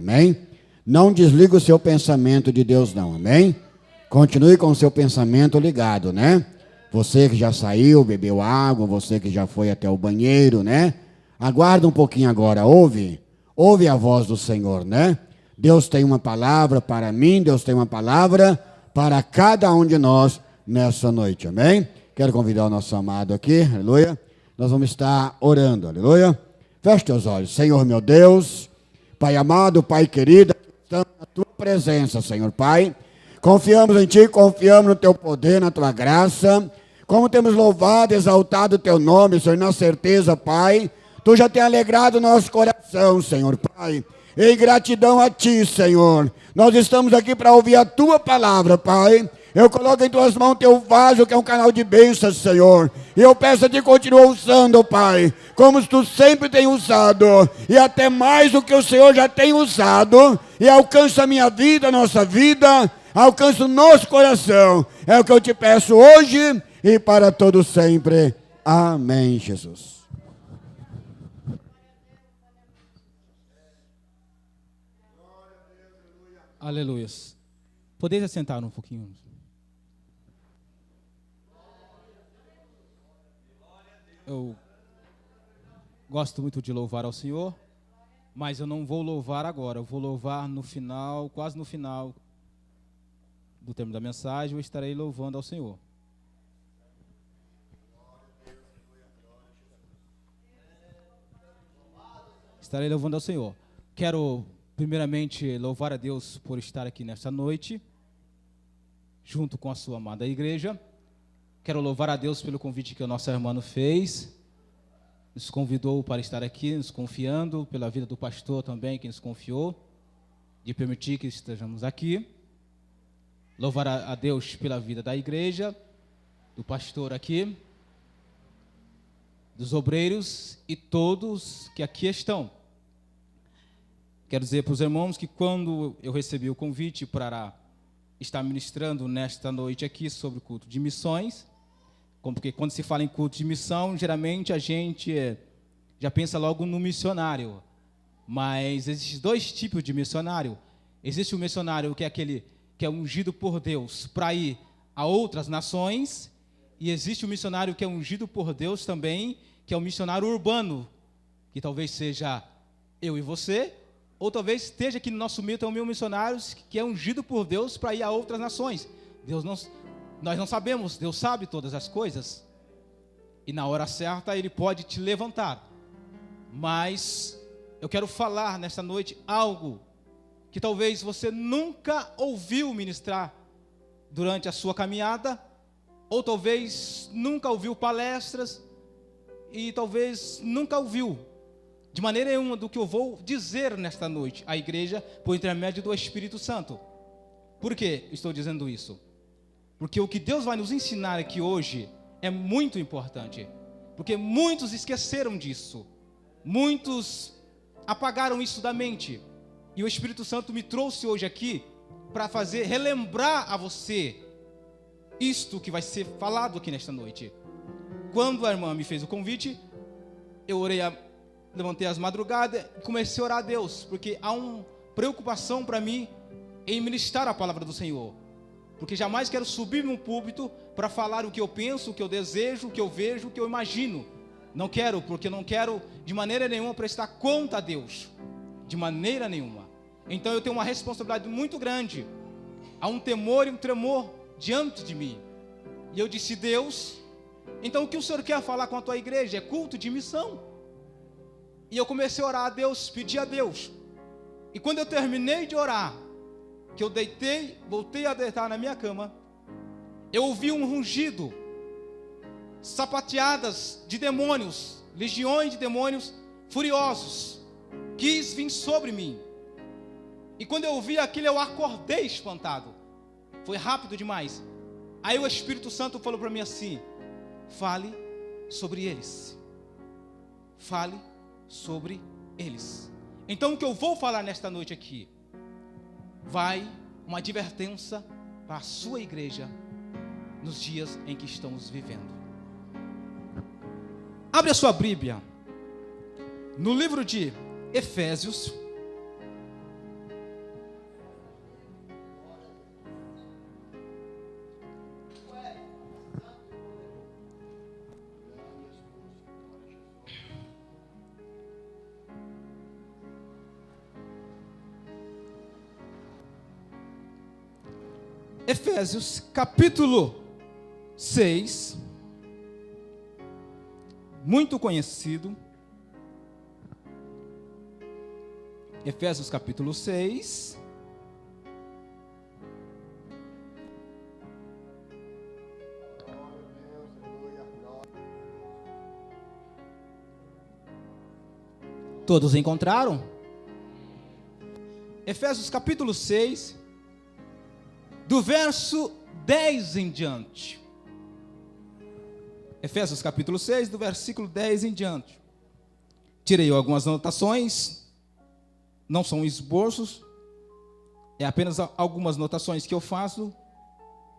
amém? Não desliga o seu pensamento de Deus não, amém? Continue com o seu pensamento ligado, né? Você que já saiu, bebeu água, você que já foi até o banheiro, né? Aguarda um pouquinho agora, ouve a voz do Senhor, né? Deus tem uma palavra para mim, Deus tem uma palavra para cada um de nós nessa noite, amém? Quero convidar o nosso amado aqui, aleluia. Nós vamos estar orando, aleluia. Feche teus olhos, Senhor meu Deus, Pai amado, Pai querido, estamos na tua presença, Senhor Pai. Confiamos em ti, confiamos no teu poder, na tua graça. Como temos louvado, exaltado o teu nome, Senhor, na certeza, Pai, tu já tem alegrado o nosso coração, Senhor Pai. Em gratidão a ti, Senhor. Nós estamos aqui para ouvir a tua palavra, Pai. Eu coloco em tuas mãos teu vaso, que é um canal de bênçãos, Senhor. E eu peço a ti, continua usando, Pai, como tu sempre tem usado. E até mais do que o Senhor já tem usado. E alcança a minha vida, a nossa vida. Alcança o nosso coração. É o que eu te peço hoje e para todo sempre. Amém, Jesus. Aleluia. Podeis assentar um pouquinho? Eu gosto muito de louvar ao Senhor, mas eu não vou louvar agora. Eu vou louvar no final, quase no final do termo da mensagem, eu estarei louvando ao Senhor. Estarei louvando ao Senhor. Quero primeiramente louvar a Deus por estar aqui nesta noite, junto com a sua amada igreja. Quero louvar a Deus pelo convite que o nosso irmão fez, nos convidou para estar aqui, nos confiando, pela vida do pastor também, que nos confiou, de permitir que estejamos aqui. Louvar a Deus pela vida da igreja, do pastor aqui, dos obreiros e todos que aqui estão. Quero dizer para os irmãos que quando eu recebi o convite para estar ministrando nesta noite aqui sobre o culto de missões, porque quando se fala em culto de missão, geralmente a gente já pensa logo no missionário. Mas existem dois tipos de missionário. Existe o missionário que é aquele que é ungido por Deus para ir a outras nações, e existe o missionário que é ungido por Deus também, que é o missionário urbano, que talvez seja eu e você, ou talvez esteja aqui no nosso meio também missionários que é ungido por Deus para ir a outras nações. Nós não sabemos, Deus sabe todas as coisas, e na hora certa Ele pode te levantar. Mas eu quero falar nesta noite algo que talvez você nunca ouviu ministrar durante a sua caminhada, ou talvez nunca ouviu palestras, e talvez nunca ouviu de maneira nenhuma do que eu vou dizer nesta noite à igreja, por intermédio do Espírito Santo. Por que estou dizendo isso? Porque o que Deus vai nos ensinar aqui hoje é muito importante. Porque muitos esqueceram disso. Muitos apagaram isso da mente. E o Espírito Santo me trouxe hoje aqui para relembrar a você isto que vai ser falado aqui nesta noite. Quando a irmã me fez o convite, eu levantei as madrugadas e comecei a orar a Deus. Porque há uma preocupação para mim em ministrar a palavra do Senhor. Porque jamais quero subir num púlpito para falar o que eu penso, o que eu desejo, o que eu vejo, o que eu imagino. Não quero, porque não quero de maneira nenhuma prestar conta a Deus. De maneira nenhuma. Então eu tenho uma responsabilidade muito grande. Há um temor e um tremor diante de mim. E eu disse: Deus, então o que o Senhor quer falar com a tua igreja? É culto de missão. E eu comecei a orar a Deus, pedir a Deus. E quando eu terminei de orar, que eu voltei a deitar na minha cama, eu ouvi um rugido, sapateadas de demônios, legiões de demônios furiosos, quis vir sobre mim. E quando eu ouvi aquilo, eu acordei espantado. Foi rápido demais. Aí o Espírito Santo falou para mim assim: fale sobre eles. Fale sobre eles. Então o que eu vou falar nesta noite aqui vai uma advertência para a sua igreja nos dias em que estamos vivendo. Abre a sua Bíblia no livro de Efésios, Efésios capítulo 6, muito conhecido. Efésios capítulo 6. Todos encontraram? Efésios capítulo 6, do verso 10 em diante. Efésios capítulo 6, do versículo 10 em diante. Tirei algumas anotações, não são esboços, é apenas algumas anotações que eu faço.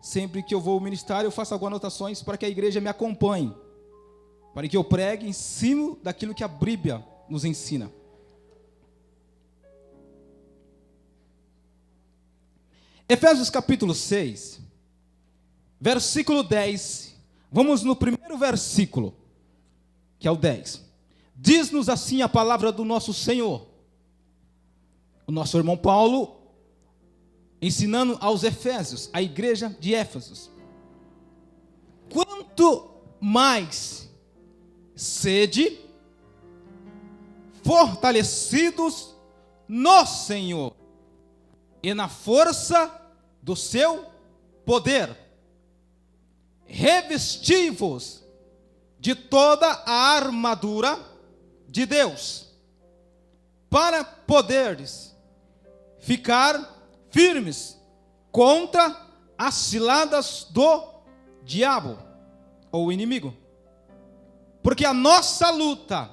Sempre que eu vou ministrar, eu faço algumas anotações para que a igreja me acompanhe, para que eu pregue, ensino daquilo que a Bíblia nos ensina. Efésios capítulo 6, versículo 10. Vamos no primeiro versículo, que é o 10. Diz-nos assim a palavra do nosso Senhor. O nosso irmão Paulo, ensinando aos Efésios, a igreja de Éfeso. Quanto mais sede fortalecidos no Senhor e na força do seu poder, revesti-vos de toda a armadura de Deus, para poderes ficar firmes contra as ciladas do diabo, ou inimigo. Porque a nossa luta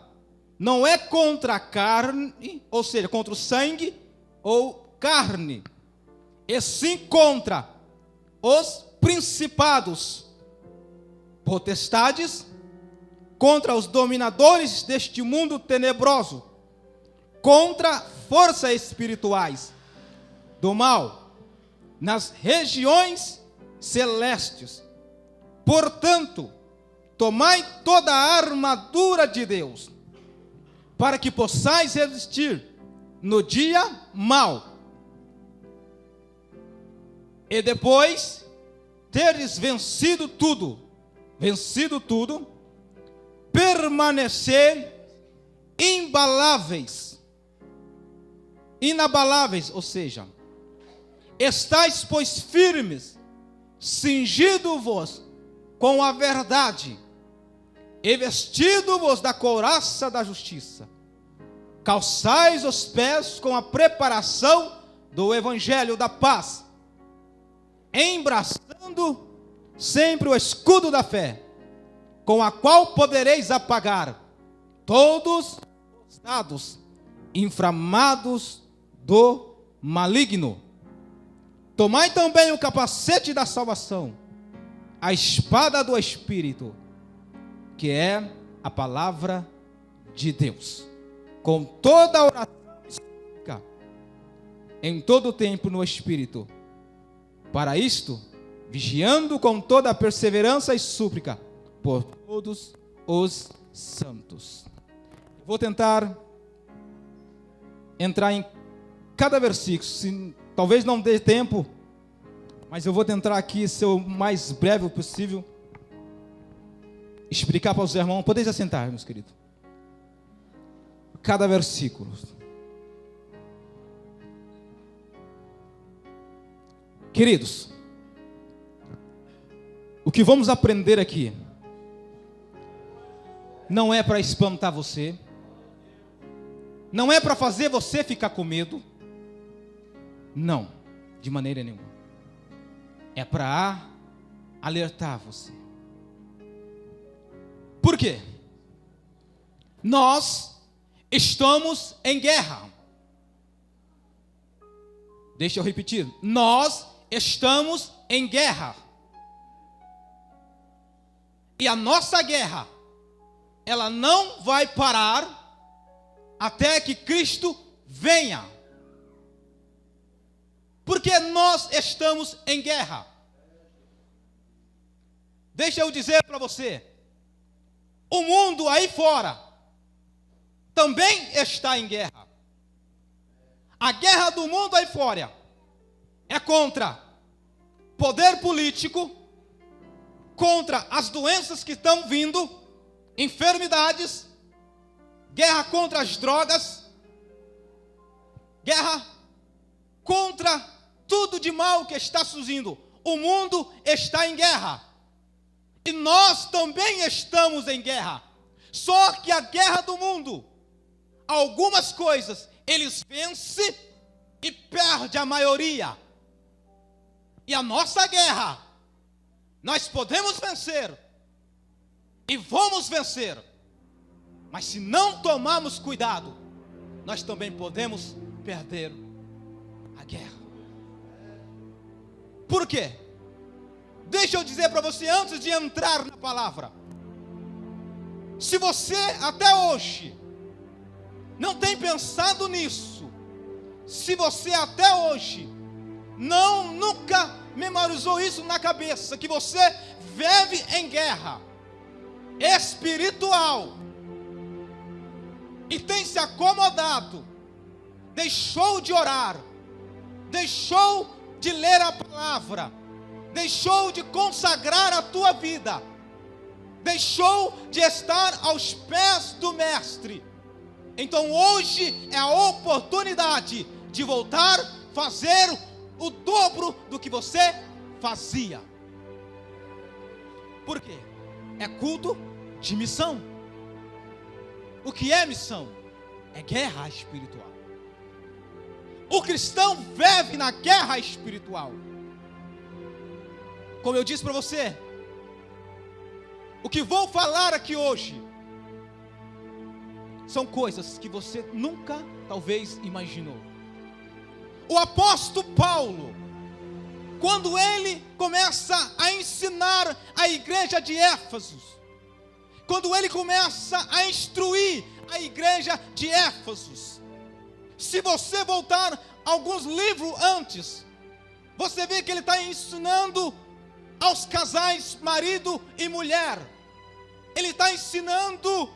não é contra a carne, ou seja, contra o sangue ou carne, e sim contra os principados, potestades, contra os dominadores deste mundo tenebroso, contra forças espirituais do mal nas regiões celestes. Portanto, tomai toda a armadura de Deus, para que possais resistir no dia mau, e depois teres vencido tudo, permanecer inabaláveis, ou seja, estáis, pois, firmes, cingido-vos com a verdade, e vestido-vos da couraça da justiça, calçais os pés com a preparação do evangelho da paz, embraçando sempre o escudo da fé, com a qual podereis apagar todos os dados inflamados do maligno. Tomai também o capacete da salvação, a espada do Espírito, que é a palavra de Deus, com toda a oração e súplica, em todo o tempo no Espírito. Para isto, vigiando com toda a perseverança e súplica por todos os santos. Vou tentar entrar em cada versículo, talvez não dê tempo, mas eu vou tentar aqui ser o mais breve possível, explicar para os irmãos. Podem se assentar, meus queridos. Cada versículo. Queridos, o que vamos aprender aqui não é para espantar você, não é para fazer você ficar com medo, não, de maneira nenhuma. É para alertar você. Por quê? Nós estamos em guerra. Deixa eu repetir. Nós estamos em guerra. E a nossa guerra, ela não vai parar até que Cristo venha. Porque nós estamos em guerra. Deixa eu dizer para você, o mundo aí fora também está em guerra. A guerra do mundo aí fora é contra poder político, contra as doenças que estão vindo, enfermidades, guerra contra as drogas, guerra contra tudo de mal que está surgindo. O mundo está em guerra. E nós também estamos em guerra. Só que a guerra do mundo, algumas coisas, eles vencem e perdem a maioria. E a nossa guerra, nós podemos vencer. E vamos vencer. Mas se não tomarmos cuidado, nós também podemos perder a guerra. Por quê? Deixa eu dizer para você antes de entrar na palavra. Se você até hoje não tem pensado nisso, se você até hoje nunca memorizou isso na cabeça, que você vive em guerra espiritual e tem se acomodado, deixou de orar, deixou de ler a palavra, deixou de consagrar a tua vida, deixou de estar aos pés do Mestre, então hoje é a oportunidade de voltar a fazer o dobro do que você fazia. Por quê? É culto de missão. O que é missão? É guerra espiritual. O cristão vive na guerra espiritual. Como eu disse para você, o que vou falar aqui hoje são coisas que você nunca, talvez, imaginou. O apóstolo Paulo, quando ele começa a ensinar a igreja de Éfeso, quando ele começa a instruir a igreja de Éfeso, se você voltar alguns livros antes, você vê que ele está ensinando aos casais, marido e mulher. Ele está ensinando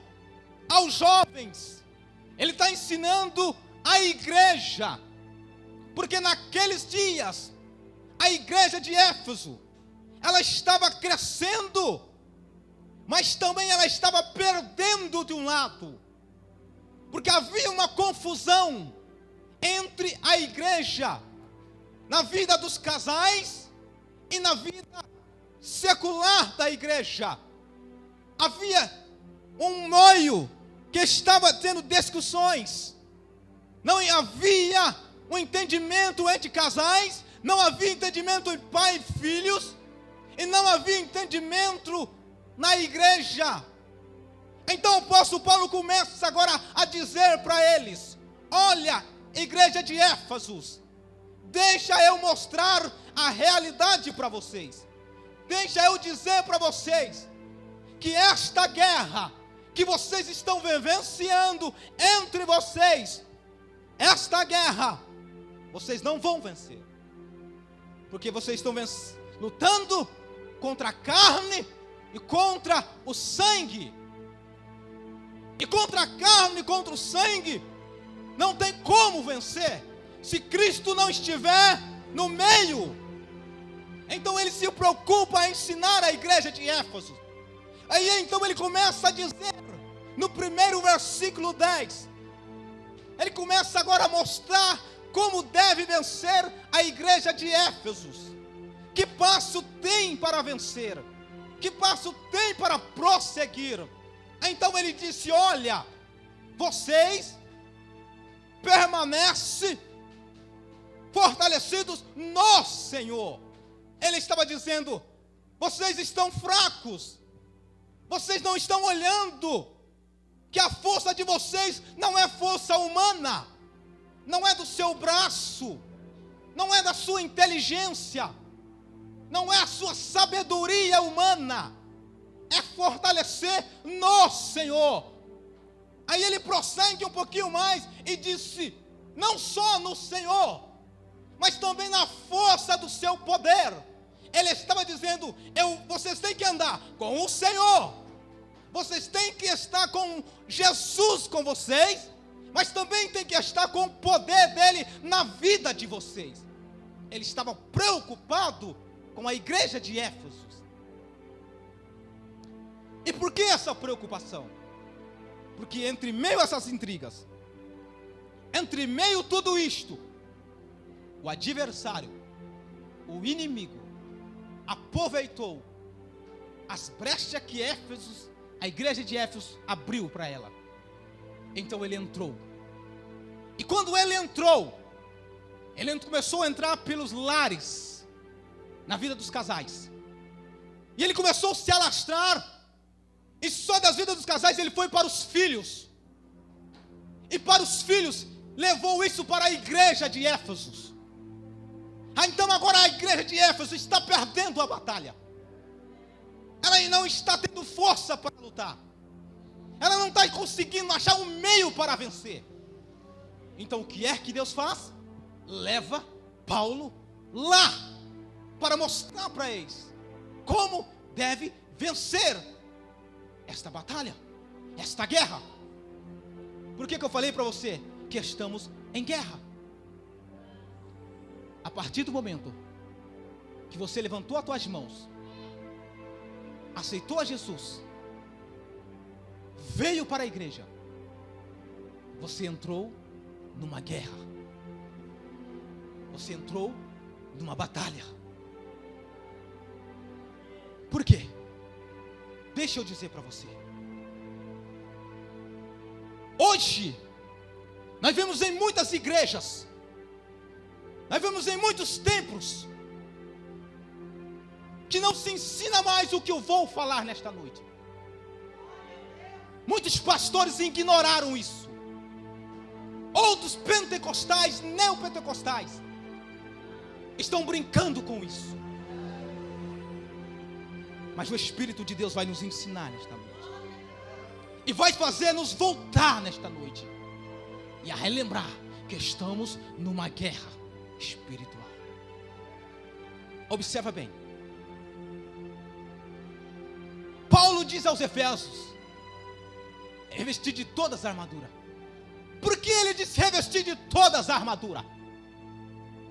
aos jovens. Ele está ensinando a igreja. Porque naqueles dias, a igreja de Éfeso, ela estava crescendo, mas também ela estava perdendo de um lado. Porque havia uma confusão entre a igreja, na vida dos casais e na vida secular da igreja. Havia um meio que estava tendo discussões. Não havia um entendimento entre casais, não havia entendimento entre pai e filhos, e não havia entendimento na igreja. Então o apóstolo Paulo começa agora a dizer para eles: olha, igreja de Éfeso, deixa eu mostrar a realidade para vocês. Deixa eu dizer para vocês que esta guerra que vocês estão vivenciando entre vocês, esta guerra, vocês não vão vencer. Porque vocês estão lutando contra a carne e contra o sangue. E contra a carne e contra o sangue não tem como vencer se Cristo não estiver no meio. Então ele se preocupa em ensinar a igreja de Éfeso. Aí então ele começa a dizer, no primeiro versículo 10, ele começa agora a mostrar como deve vencer a igreja de Éfeso. Que passo tem para vencer? Que passo tem para prosseguir? Então ele disse: olha, vocês permanecem fortalecidos no Senhor. Ele estava dizendo: vocês estão fracos, vocês não estão olhando que a força de vocês não é força humana, não é do seu braço, não é da sua inteligência, não é a sua sabedoria humana, é fortalecer no Senhor. Aí ele prossegue um pouquinho mais e disse: não só no Senhor, mas também na força do seu poder. Ele estava dizendo: vocês têm que andar com o Senhor, vocês têm que estar com Jesus com vocês, mas também tem que estar com o poder dele na vida de vocês. Ele estava preocupado com a igreja de Éfeso. E por que essa preocupação? Porque entre meio a essas intrigas, entre meio a tudo isto, o adversário, o inimigo, aproveitou as brechas que Éfeso, a igreja de Éfeso, abriu para ela. Então ele entrou. E quando ele entrou, ele começou a entrar pelos lares, na vida dos casais. E ele começou a se alastrar. E só das vidas dos casais ele foi para os filhos. E para os filhos, levou isso para a igreja de Éfeso. Então agora a igreja de Éfeso está perdendo a batalha. Ela não está tendo força para lutar. Ela não está conseguindo achar um meio para vencer. Então o que é que Deus faz? Leva Paulo lá, para mostrar para eles como deve vencer esta batalha, esta guerra. Por que eu falei para você que estamos em guerra? A partir do momento que você levantou as tuas mãos, aceitou a Jesus, veio para a igreja, você entrou numa guerra, você entrou numa batalha. Por quê? Deixa eu dizer para você. Hoje, nós vemos em muitas igrejas, nós vemos em muitos templos, que não se ensina mais o que eu vou falar nesta noite. Muitos pastores ignoraram isso. Outros pentecostais, neopentecostais, estão brincando com isso. Mas o Espírito de Deus vai nos ensinar nesta noite. E vai fazer-nos voltar nesta noite. E a relembrar que estamos numa guerra espiritual. Observa bem. Paulo diz aos Efésios: revestir de todas as armaduras. Por que ele disse revestir de todas as armaduras?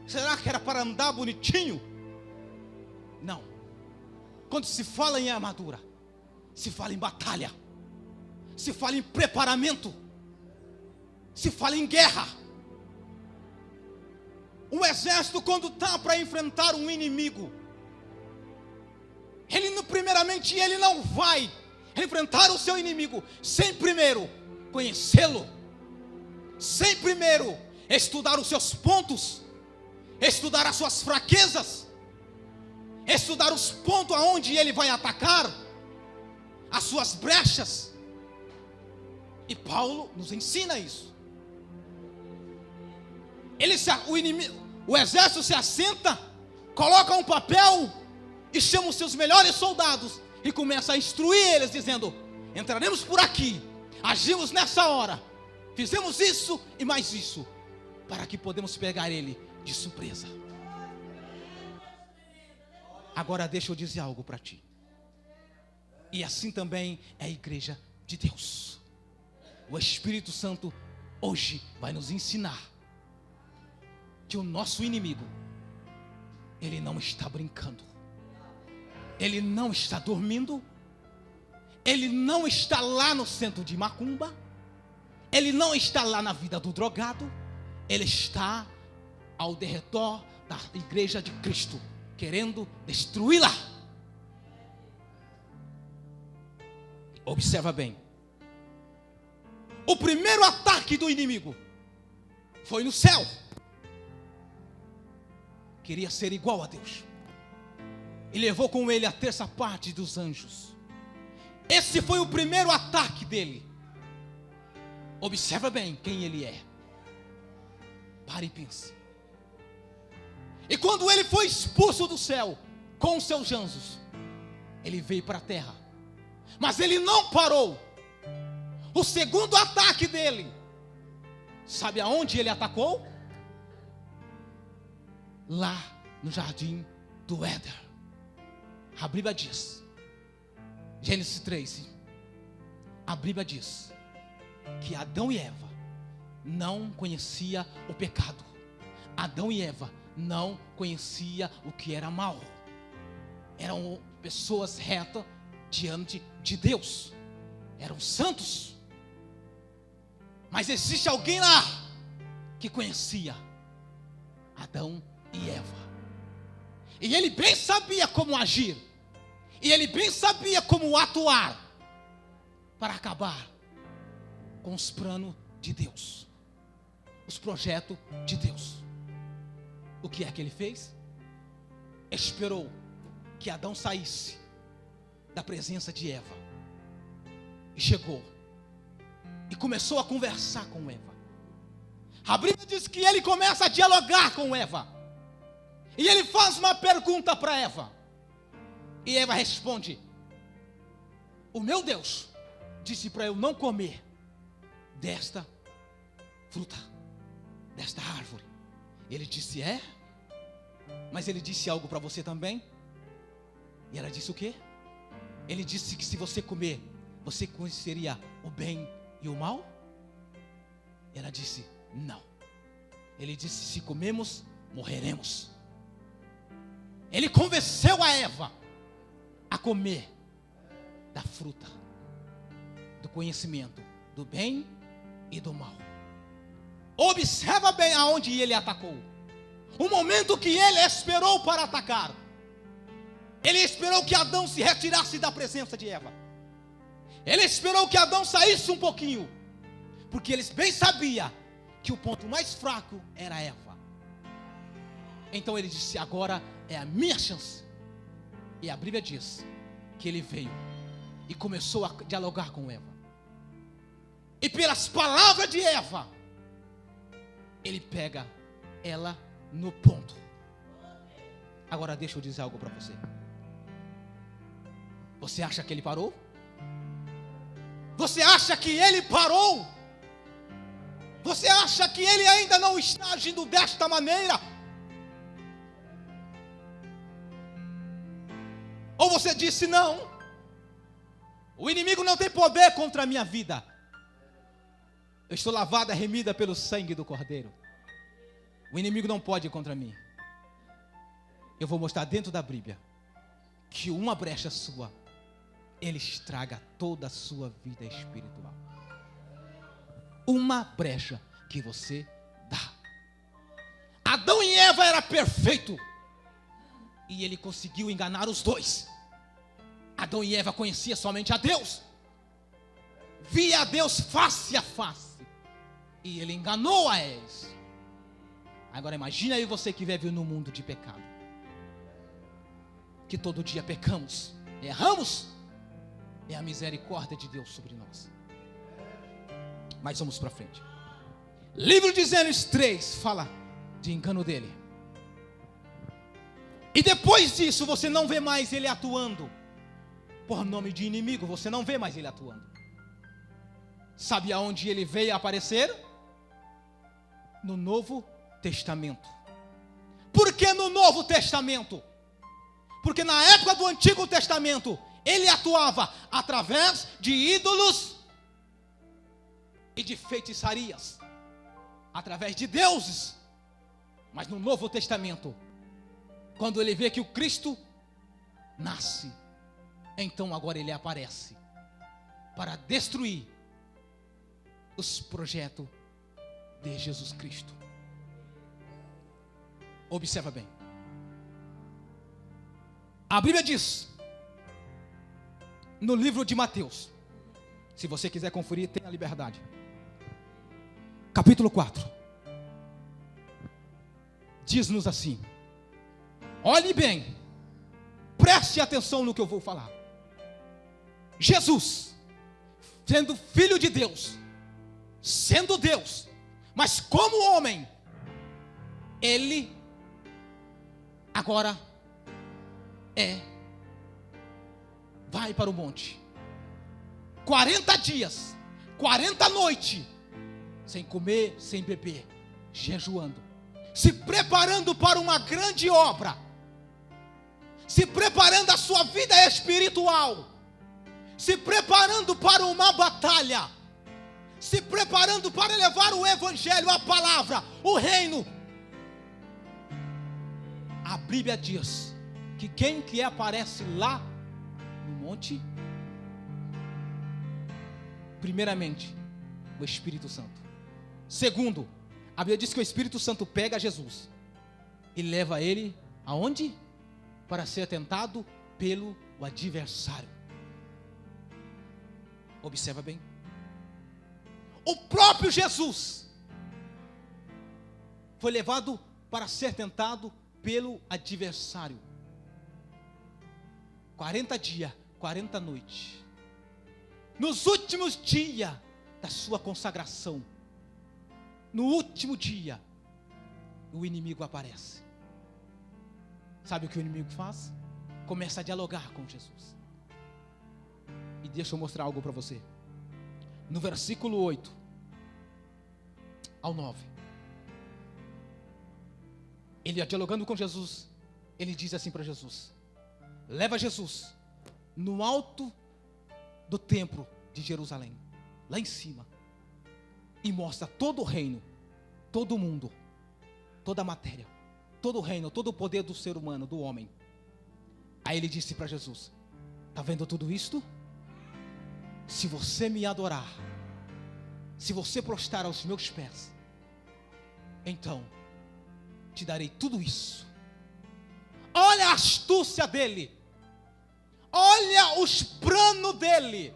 Será que era para andar bonitinho? Não. Quando se fala em armadura, se fala em batalha, se fala em preparamento, se fala em guerra. Um exército, quando está para enfrentar um inimigo, primeiramente ele não vai enfrentar o seu inimigo sem primeiro conhecê-lo, sem primeiro estudar os seus pontos, estudar as suas fraquezas, estudar os pontos aonde ele vai atacar, as suas brechas. E Paulo nos ensina isso. O exército se assenta, coloca um papel e chama os seus melhores soldados e começa a instruir eles, dizendo: entraremos por aqui, agimos nessa hora, fizemos isso e mais isso, para que podemos pegar ele de surpresa. Agora deixa eu dizer algo para ti. E assim também é a igreja de Deus. O Espírito Santo hoje vai nos ensinar que o nosso inimigo, ele não está brincando, ele não está dormindo, ele não está lá no centro de macumba, ele não está lá na vida do drogado, ele está ao derredor da igreja de Cristo, querendo destruí-la. Observa bem. O primeiro ataque do inimigo foi no céu. Queria ser igual a Deus. E levou com ele a terça parte dos anjos. Esse foi o primeiro ataque dele. Observa bem quem ele é. Pare e pense. E quando ele foi expulso do céu com os seus anjos, ele veio para a terra. Mas ele não parou. O segundo ataque dele, sabe aonde ele atacou? Lá no jardim do Éden. A Bíblia diz, Gênesis 3, a Bíblia diz que Adão e Eva não conheciam o pecado. Adão e Eva não conheciam o que era mal. eram pessoas retas diante de Deus, eram santos. Mas existe alguém lá que conhecia Adão e Eva, e ele bem sabia como agir, e ele bem sabia como atuar para acabar com os planos de Deus, os projetos de Deus. O que é que ele fez? Esperou que Adão saísse da presença de Eva, e chegou e começou a conversar com Eva. A Bíblia diz que ele começa a dialogar com Eva, e ele faz uma pergunta para Eva, e Eva responde: o meu Deus disse para eu não comer desta fruta, desta árvore. Ele disse: é? Mas ele disse algo para você também? E ela disse o quê? Ele disse que se você comer, você conheceria o bem e o mal? Ela disse: não. Ele disse: se comemos, morreremos. Ele convenceu a Eva a comer da fruta do conhecimento do bem e do mal. Observa bem aonde ele atacou. O momento que ele esperou para atacar, ele esperou que Adão se retirasse da presença de Eva. Ele esperou que Adão saísse um pouquinho, porque ele bem sabia que o ponto mais fraco era Eva. Então ele disse: agora é a minha chance. E a Bíblia diz que ele veio e começou a dialogar com Eva. E pelas palavras de Eva, ele pega ela no ponto. Agora deixa eu dizer algo para você. Você acha que ele parou? Você acha que ele parou? Você acha que ele ainda não está agindo desta maneira? Ou você disse: não, o inimigo não tem poder contra a minha vida. Eu estou lavada, remida pelo sangue do Cordeiro. O inimigo não pode ir contra mim. Eu vou mostrar dentro da Bíblia que uma brecha sua, ele estraga toda a sua vida espiritual. Uma brecha que você dá. Adão e Eva era perfeito, e ele conseguiu enganar os dois. Adão e Eva conheciam somente a Deus, via a Deus face a face, e ele enganou a eles. Agora imagina aí você que vive no mundo de pecado, que todo dia pecamos, erramos, é a misericórdia de Deus sobre nós. Mas vamos para frente. Livro de Gênesis 3 fala de engano dele. E depois disso você não vê mais ele atuando por nome de inimigo, você não vê mais ele atuando. Sabe aonde ele veio aparecer? No Novo Testamento. Por que no Novo Testamento? Porque na época do Antigo Testamento ele atuava através de ídolos e de feitiçarias, através de deuses. Mas no Novo Testamento, quando ele vê que o Cristo nasce, então agora ele aparece para destruir os projetos de Jesus Cristo. Observa bem. A Bíblia diz no livro de Mateus, se você quiser conferir, tenha liberdade, capítulo 4, diz-nos assim: olhe bem, preste atenção no que eu vou falar. Jesus, sendo filho de Deus, sendo Deus, mas como homem, ele agora vai para o monte, 40 dias, 40 noites, sem comer, sem beber, jejuando, se preparando para uma grande obra, se preparando a sua vida espiritual, se preparando para uma batalha, se preparando para levar o evangelho, a palavra, o reino. A Bíblia diz que quem que aparece lá no monte? Primeiramente, o Espírito Santo. Segundo, a Bíblia diz que o Espírito Santo pega Jesus e leva ele aonde? Para ser tentado pelo adversário. Observa bem. O próprio Jesus foi levado para ser tentado pelo adversário. 40 dias, 40 noites. Nos últimos dias da sua consagração, no último dia, o inimigo aparece. Sabe o que o inimigo faz? Começa a dialogar com Jesus. E deixa eu mostrar algo para você. No versículo 8 ao 9, ele dialogando com Jesus, ele diz assim para Jesus: leva Jesus no alto do templo de Jerusalém, lá em cima, e mostra todo o reino, todo o mundo, toda a matéria, todo o reino, todo o poder do ser humano, do homem. Aí ele disse para Jesus: está vendo tudo isto? Se você me adorar, se você prostrar aos meus pés, então te darei tudo isso. Olha a astúcia dele, olha os planos dele.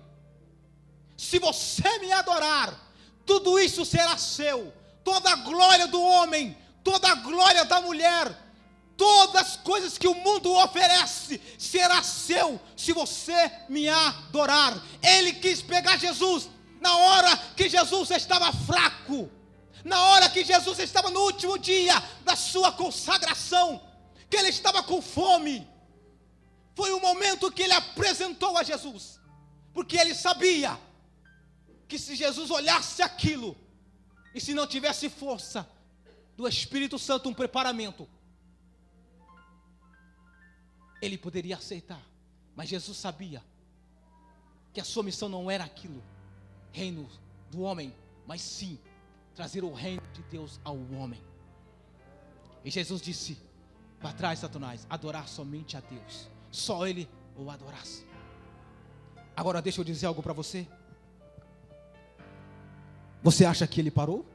Se você me adorar, tudo isso será seu. Toda a glória do homem, toda a glória da mulher, todas as coisas que o mundo oferece será seu, se você me adorar. Ele quis pegar Jesus na hora que Jesus estava fraco, na hora que Jesus estava no último dia da sua consagração, que ele estava com fome. Foi o momento que ele apresentou a Jesus, porque ele sabia que se Jesus olhasse aquilo, e se não tivesse força do Espírito Santo, um preparamento, ele poderia aceitar. Mas Jesus sabia que a sua missão não era aquilo, reino do homem, mas sim trazer o reino de Deus ao homem. E Jesus disse para trás, Satanás, adorar somente a Deus, só Ele o adorasse. Agora deixa eu dizer algo para você. Você acha que ele parou?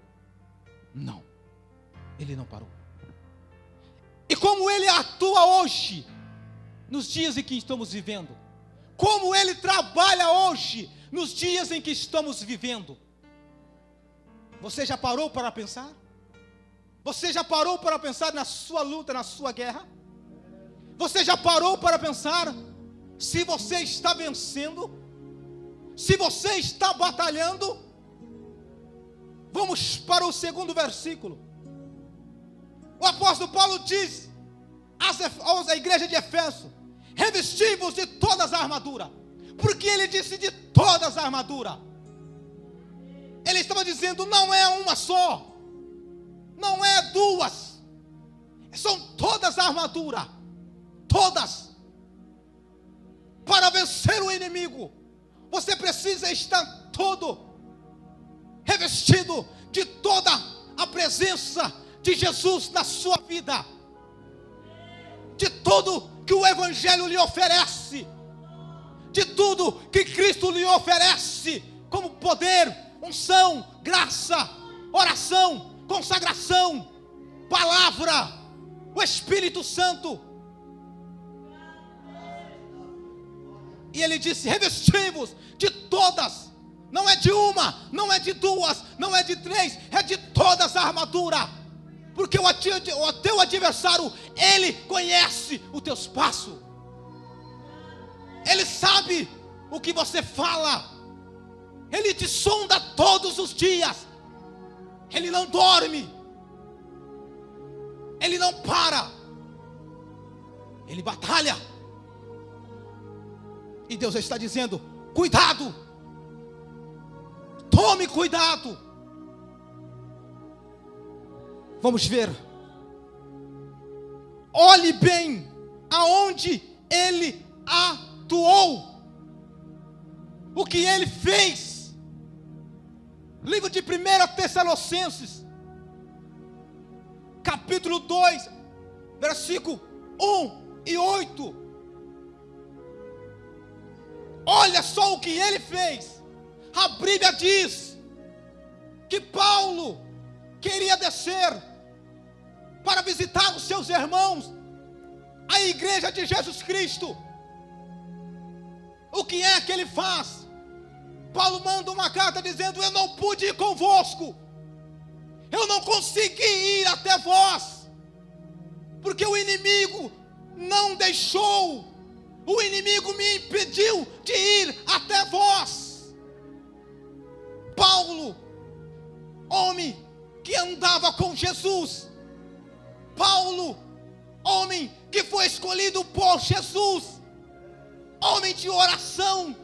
Não, ele não parou. E como ele atua hoje, nos dias em que estamos vivendo, como ele trabalha hoje, nos dias em que estamos vivendo, você já parou para pensar? Você já parou para pensar na sua luta, na sua guerra? Você já parou para pensar se você está vencendo? Se você está batalhando? Vamos para o segundo versículo. O apóstolo Paulo diz à igreja de Eféso: revesti-vos de todas as armaduras. Porque ele disse de todas as armaduras. Ele estava dizendo, não é uma só, não é duas, são todas as armaduras, todas. Para vencer o inimigo, você precisa estar todo revestido de toda a presença de Jesus na sua vida, de tudo que o Evangelho lhe oferece, de tudo que Cristo lhe oferece, como poder, unção, graça, oração, consagração, palavra, o Espírito Santo. E ele disse, revestimos de todas, não é de uma, não é de duas, não é de três, é de todas as armaduras. Porque o teu adversário, ele conhece os teus passos, ele sabe o que você fala, ele te sonda todos os dias, ele não dorme, ele não para, ele batalha. E Deus está dizendo, cuidado, tome cuidado. Vamos ver, olhe bem aonde ele atuou, o que ele fez. Livro de 1 Tessalonicenses, capítulo 2, versículo 1 e 8. Olha só o que ele fez. A Bíblia diz que Paulo queria descer para visitar os seus irmãos, a igreja de Jesus Cristo. O que é que ele faz? Paulo manda uma carta dizendo: eu não pude ir convosco, eu não consegui ir até vós, porque o inimigo não deixou, o inimigo me impediu de ir até vós. Paulo, homem que andava com Jesus, Paulo, homem que foi escolhido por Jesus, homem de oração,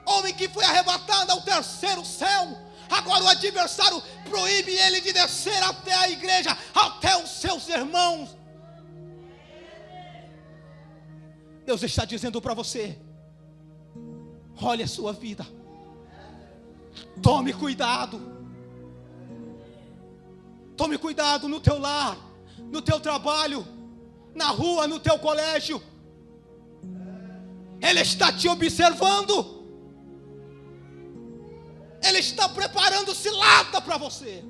homem que foi arrebatado ao terceiro céu. Agora o adversário proíbe ele de descer até a igreja, até os seus irmãos. Deus está dizendo para você: olhe a sua vida, tome cuidado no teu lar, no teu trabalho, na rua, no teu colégio. Ele está te observando, ele está preparando cilada para você.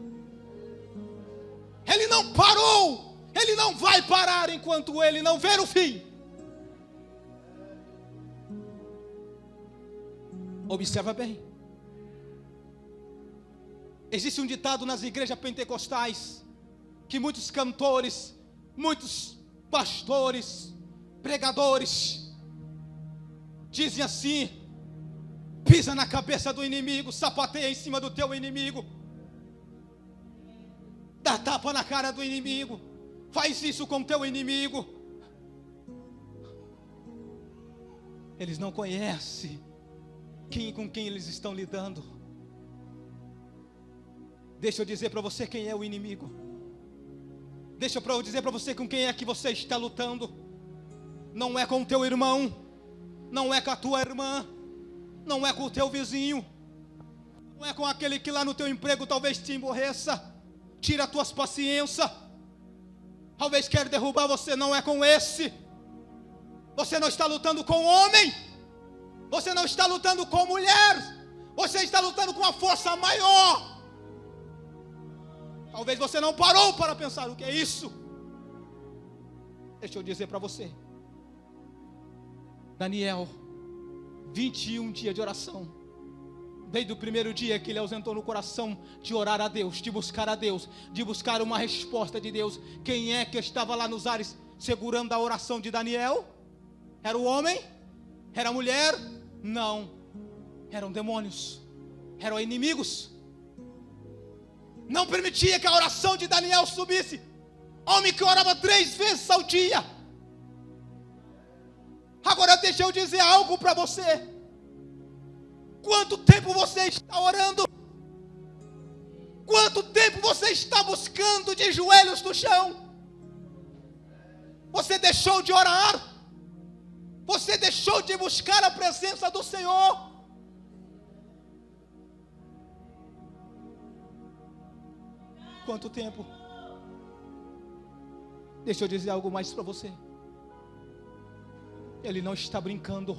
Ele não parou, ele não vai parar enquanto ele não ver o fim. Observa bem. Existe um ditado nas igrejas pentecostais, que muitos cantores, muitos pastores, pregadores, dizem assim: pisa na cabeça do inimigo, sapateia em cima do teu inimigo, dá tapa na cara do inimigo, faz isso com teu inimigo. Eles não conhecem com quem eles estão lidando. Deixa eu dizer para você quem é o inimigo. Deixa eu dizer para você com quem é que você está lutando. Não é com o teu irmão, não é com a tua irmã, não é com o teu vizinho, não é com aquele que lá no teu emprego talvez te emborreça, tira as tuas paciências, talvez quer derrubar você. Não é com esse. Você não está lutando com homem, você não está lutando com mulher, você está lutando com uma força maior. Talvez você não parou para pensar o que é isso. Deixa eu dizer para você, Daniel, 21 dias de oração, desde o primeiro dia que ele ausentou no coração de orar a Deus, de buscar a Deus, de buscar uma resposta de Deus. Quem é que estava lá nos ares segurando a oração de Daniel? Era o homem? Era a mulher? Não, eram demônios, eram inimigos. Não permitia que a oração de Daniel subisse. Homem que orava 3 vezes ao dia. Agora deixa eu dizer algo para você. Quanto tempo você está orando? Quanto tempo você está buscando de joelhos no chão? Você deixou de orar? Você deixou de buscar a presença do Senhor? Quanto tempo? Deixa eu dizer algo mais para você. Ele não está brincando.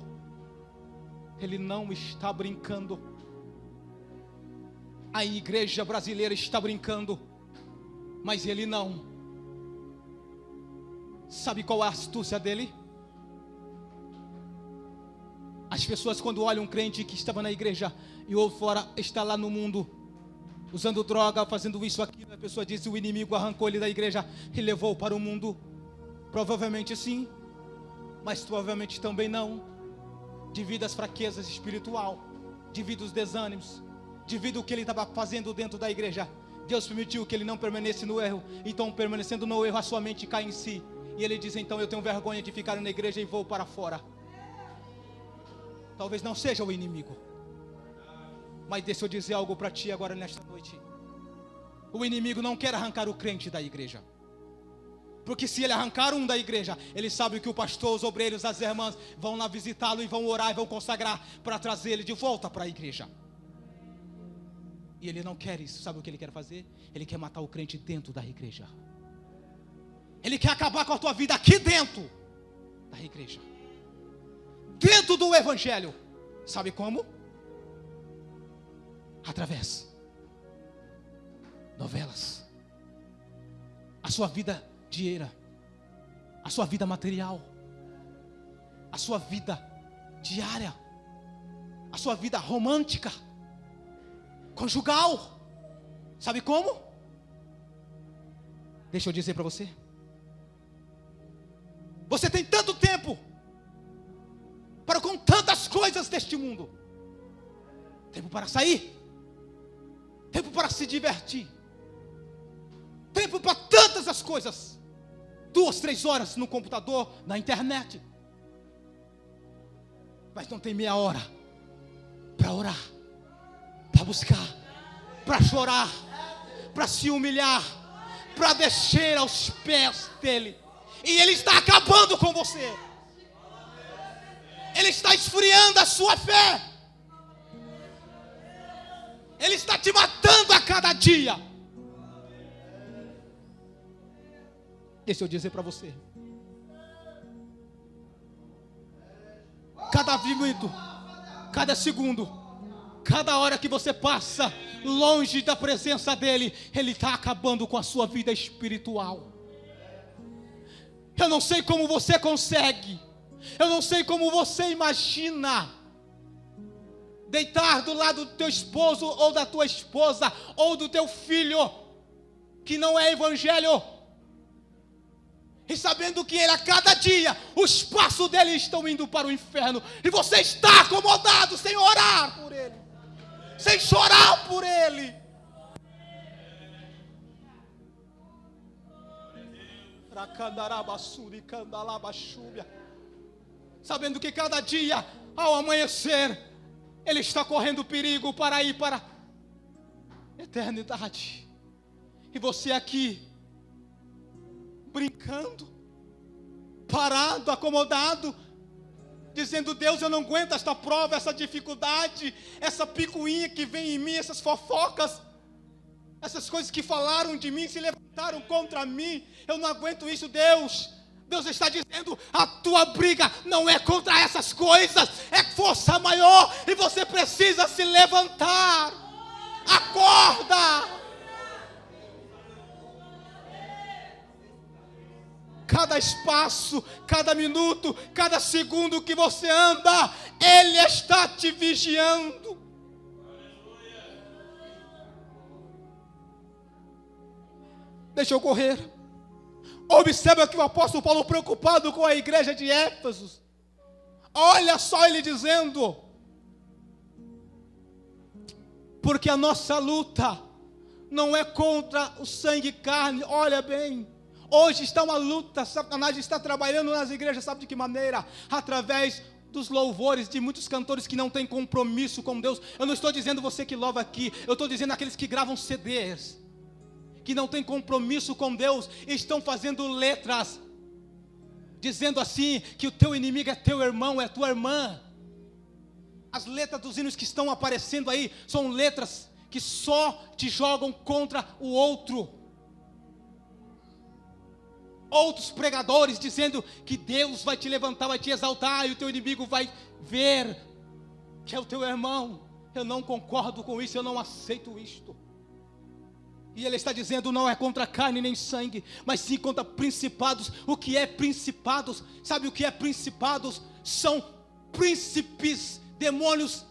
Ele não está brincando. A igreja brasileira está brincando, mas ele não. Sabe qual é a astúcia dele? As pessoas, quando olham um crente que estava na igreja e ou fora está lá no mundo, usando droga, fazendo isso, aquilo, a pessoa diz: o inimigo arrancou ele da igreja e levou para o mundo. Provavelmente sim, mas provavelmente também não. Devido às fraquezas espiritual, devido aos desânimos, devido ao que ele estava fazendo dentro da igreja, Deus permitiu que ele não permanecesse no erro. Então, permanecendo no erro, a sua mente cai em si, e ele diz: então eu tenho vergonha de ficar na igreja e vou para fora. Talvez não seja o inimigo, mas deixa eu dizer algo para ti agora nesta noite. O inimigo não quer arrancar o crente da igreja, porque se ele arrancar um da igreja, ele sabe que o pastor, os obreiros, as irmãs vão lá visitá-lo e vão orar e vão consagrar para trazer ele de volta para a igreja. E ele não quer isso. Sabe o que ele quer fazer? Ele quer matar o crente dentro da igreja. Ele quer acabar com a tua vida aqui dentro. igreja. Dentro do evangelho. Sabe como? Através novelas. A sua vida diária, a sua vida material, a sua vida diária, a sua vida romântica, conjugal. Sabe como? Deixa eu dizer para você. Você tem tanto tempo para com tantas coisas deste mundo. Tempo para sair, tempo para se divertir, tempo para tantas as coisas. 2, 3 horas no computador, na internet. Mas não tem meia hora para orar, para buscar, para chorar, para se humilhar, para descer aos pés dele. E ele está acabando com você. Ele está esfriando a sua fé. Ele está te matando a cada dia. Deixa eu dizer para você. Cada minuto, cada segundo, cada hora que você passa longe da presença dele, ele está acabando com a sua vida espiritual. Eu não sei como você consegue, eu não sei como você imagina deitar do lado do teu esposo ou da tua esposa ou do teu filho que não é evangelho, e sabendo que ele a cada dia os passos dele estão indo para o inferno, e você está acomodado sem orar por ele, sem chorar por ele. Sabendo que cada dia ao amanhecer ele está correndo perigo para ir para a eternidade, e você aqui brincando, parado, acomodado, dizendo: Deus, eu não aguento esta prova, essa dificuldade, essa picuinha que vem em mim, essas fofocas, essas coisas que falaram de mim, se levantaram contra mim, eu não aguento isso. Deus está dizendo: a tua briga não é contra essas coisas, é força maior, e você precisa se levantar. Acorda! Cada espaço, cada minuto, cada segundo que você anda, ele está te vigiando. Deixa eu correr. Observa que o apóstolo Paulo, preocupado com a igreja de Éfeso, olha só ele dizendo: porque a nossa luta não é contra o sangue e carne. Olha bem, hoje está uma luta, Satanás está trabalhando nas igrejas, sabe de que maneira? Através dos louvores de muitos cantores que não têm compromisso com Deus. Eu não estou dizendo você que louva aqui, eu estou dizendo aqueles que gravam CDs, que não têm compromisso com Deus, e estão fazendo letras, dizendo assim, que o teu inimigo é teu irmão, é tua irmã. As letras dos hinos que estão aparecendo aí, são letras que só te jogam contra o outro. Outros pregadores dizendo que Deus vai te levantar, vai te exaltar, e o teu inimigo vai ver que é o teu irmão. Eu não concordo com isso, eu não aceito isto. E ele está dizendo: não é contra carne nem sangue, mas sim contra principados. O que é principados? Sabe o que é principados? São príncipes, demônios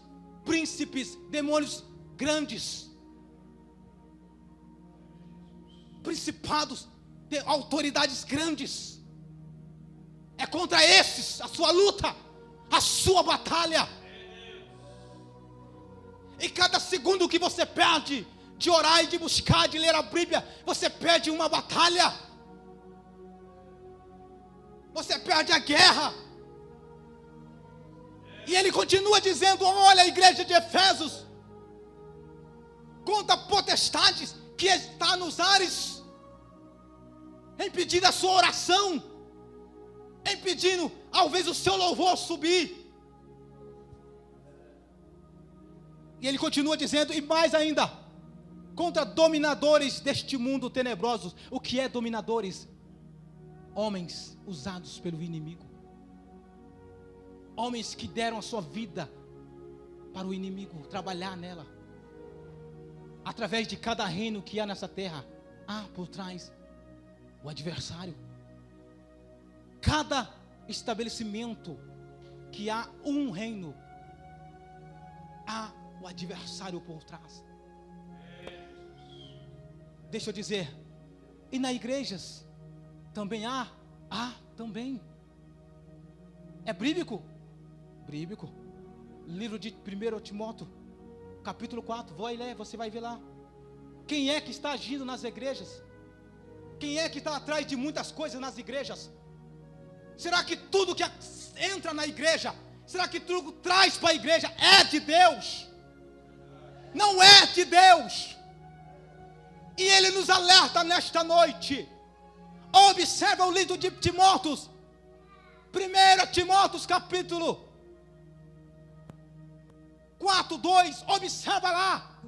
grandes. Principados, de autoridades grandes. É contra esses a sua luta, a sua batalha. E cada segundo que você perde de orar e de buscar, de ler a Bíblia, você perde uma batalha. Você perde a guerra. E ele continua dizendo: olha, a igreja de Efésios, contra potestades que está nos ares, impedindo a sua oração, impedindo talvez o seu louvor subir. E ele continua dizendo: e mais ainda, contra dominadores deste mundo tenebroso. O que é dominadores? Homens usados pelo inimigo. Homens que deram a sua vida para o inimigo trabalhar nela. Através de cada reino que há nessa terra, há por trás o adversário. Cada estabelecimento que há um reino, há o adversário por trás. Deixa eu dizer, e nas igrejas também há? Há também. É bíblico? Bíblico. Livro de 1 Timóteo, capítulo 4, vai ler, você vai ver lá. Quem é que está agindo nas igrejas? Quem é que está atrás de muitas coisas nas igrejas? Será que tudo que entra na igreja, será que tudo traz para a igreja é de Deus? Não é de Deus. E Ele nos alerta nesta noite. Observa o livro de Timóteo, 1 Timóteo capítulo 4:2, observa lá.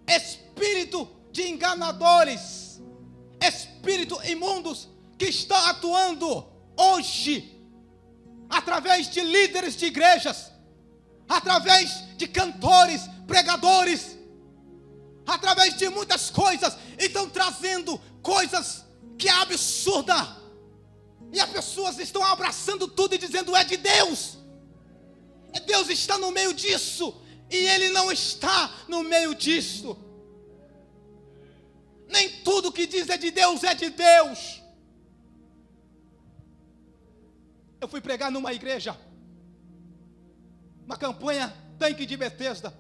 Espírito de enganadores, espírito imundos que está atuando hoje, através de líderes de igrejas, através de cantores, pregadores, através de muitas coisas, estão trazendo coisas que é absurda, e as pessoas estão abraçando tudo e dizendo é de Deus. Deus está no meio disso, e Ele não está no meio disso. Nem tudo que diz é de Deus, é de Deus. Eu fui pregar numa igreja, uma campanha Tanque de Betesda.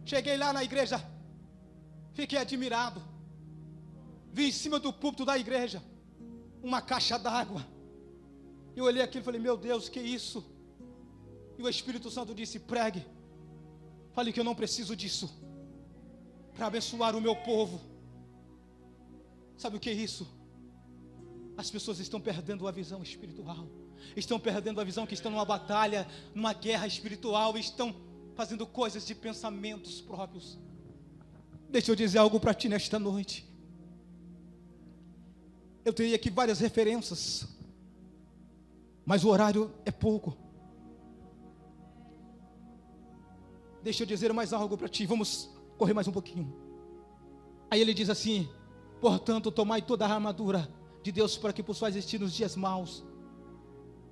Cheguei lá na igreja, fiquei admirado. Vi em cima do púlpito da igreja uma caixa d'água. Eu olhei aquilo e falei, meu Deus, que isso? E o Espírito Santo disse, pregue. Falei que eu não preciso disso para abençoar o meu povo. Sabe o que é isso? As pessoas estão perdendo a visão espiritual. Estão perdendo a visão que estão numa batalha, numa guerra espiritual. Estão fazendo coisas de pensamentos próprios. Deixa eu dizer algo para ti nesta noite. Eu teria aqui várias referências, mas o horário é pouco. Deixa eu dizer mais algo para ti. Vamos correr mais um pouquinho. Aí ele diz assim, portanto, tomai toda a armadura de Deus para que possais resistir nos dias maus.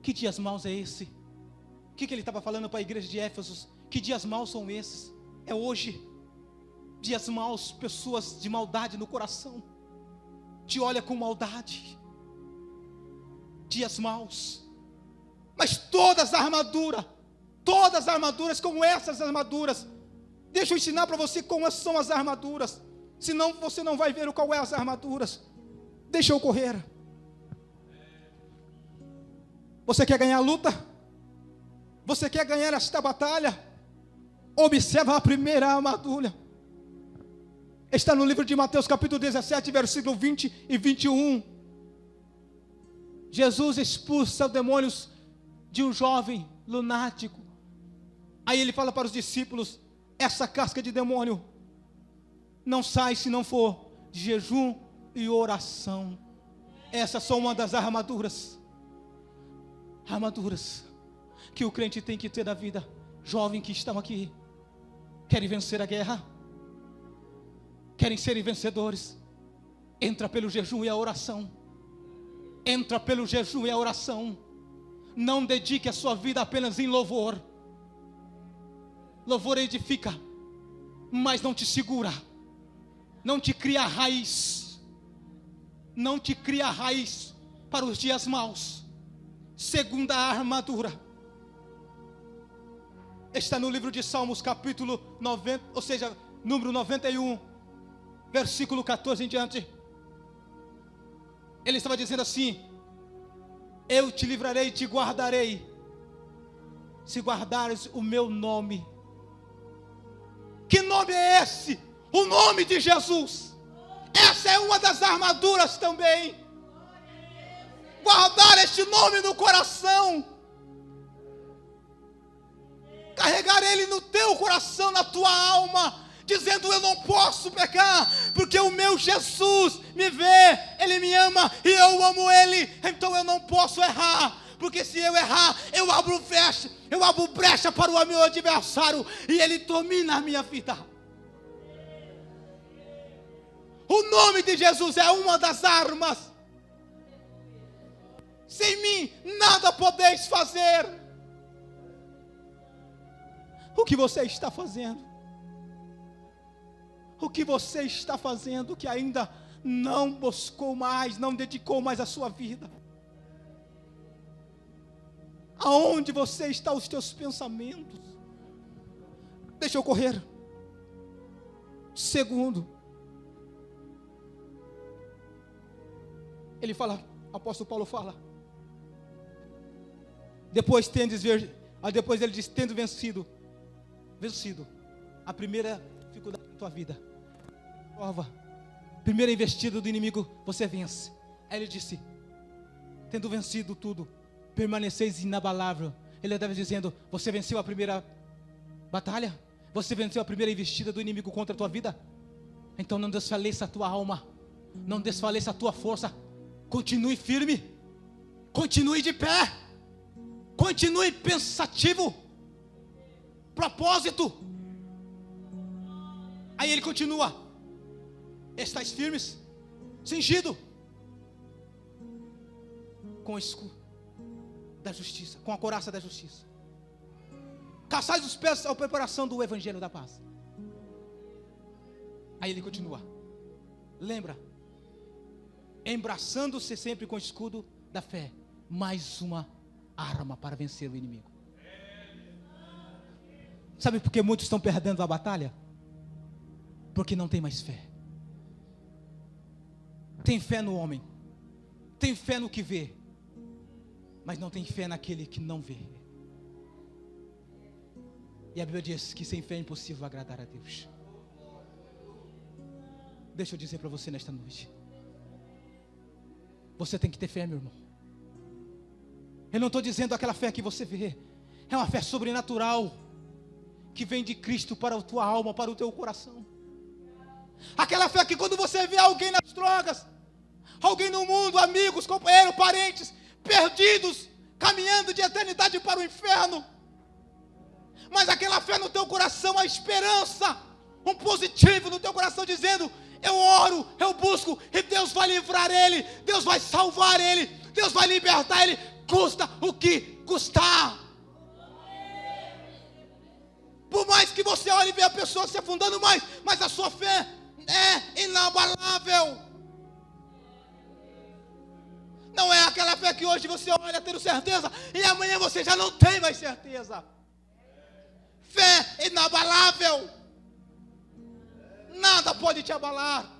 Que dias maus é esse? O que ele estava falando para a igreja de Éfeso? Que dias maus são esses? É hoje. Dias maus, pessoas de maldade no coração, te olha com maldade. Dias maus. Mas todas as armaduras como essas armaduras. Deixa eu ensinar para você como são as armaduras. Senão você não vai ver qual é as armaduras. Deixa eu correr. Você quer ganhar a luta? Você quer ganhar esta batalha? Observa a primeira armadura. Está no livro de Mateus capítulo 17, versículo 20 e 21. Jesus expulsa os demônios de um jovem lunático. Aí ele fala para os discípulos, essa casca de demônio não sai se não for de jejum e oração. Essas são uma das armaduras que o crente tem que ter na vida. Jovem que estão aqui, querem vencer a guerra, querem serem vencedores, entra pelo jejum e a oração. Entra pelo jejum e a oração. Não dedique a sua vida apenas em louvor. Louvor edifica, mas não te segura, não te cria raiz, não te cria raiz para os dias maus. Segunda armadura está no livro de Salmos capítulo 90, ou seja, número 91, versículo 14 em diante. Ele estava dizendo assim, eu te livrarei e te guardarei, se guardares o meu nome. Que nome é esse? O nome de Jesus. Essa é uma das armaduras também. Guardar este nome no coração. Carregar ele no teu coração, na tua alma, dizendo eu não posso pecar, porque o meu Jesus me vê, Ele me ama e eu amo Ele, então eu não posso errar, porque se eu errar, eu abro brecha para o meu adversário e ele domina a minha vida. O nome de Jesus é uma das armas. Sem mim, nada podeis fazer. O que você está fazendo? O que você está fazendo que ainda não buscou mais, não dedicou mais a sua vida? Aonde você está os teus pensamentos? Deixa eu correr. Segundo, ele fala, o apóstolo Paulo fala, depois ele diz, tendo vencido a primeira dificuldade da tua vida, prova, primeira investida do inimigo, você vence. Aí ele disse, tendo vencido tudo, permaneceis inabalável. Ele estava dizendo, você venceu a primeira batalha, você venceu a primeira investida do inimigo contra a tua vida, então não desfaleça a tua alma, não desfaleça a tua força, continue firme, continue de pé, continue pensativo, propósito. Aí ele continua, estais firmes, cingido com o escudo da justiça, com a couraça da justiça, calçais os pés à preparação do evangelho da paz. Aí ele continua, lembra, embraçando-se sempre com o escudo da fé, mais uma arma para vencer o inimigo. Sabe por que muitos estão perdendo a batalha? Porque não tem mais fé. Tem fé no homem, tem fé no que vê, mas não tem fé naquele que não vê. E a Bíblia diz que sem fé é impossível agradar a Deus. Deixa eu dizer para você nesta noite, você tem que ter fé, meu irmão. Eu não estou dizendo aquela fé que você vê, é uma fé sobrenatural, que vem de Cristo para a tua alma, para o teu coração. Aquela fé que quando você vê alguém nas drogas, alguém no mundo, amigos, companheiros, parentes, perdidos, caminhando de eternidade para o inferno, mas aquela fé no teu coração, a esperança, um positivo no teu coração, dizendo, eu oro, eu busco, e Deus vai livrar ele, Deus vai salvar ele, Deus vai libertar ele, custa o que custar. Por mais que você olhe e veja a pessoa se afundando mais, mas a sua fé é inabalável. Não é aquela fé que hoje você olha tendo certeza e amanhã você já não tem mais certeza. Fé inabalável. Nada pode te abalar.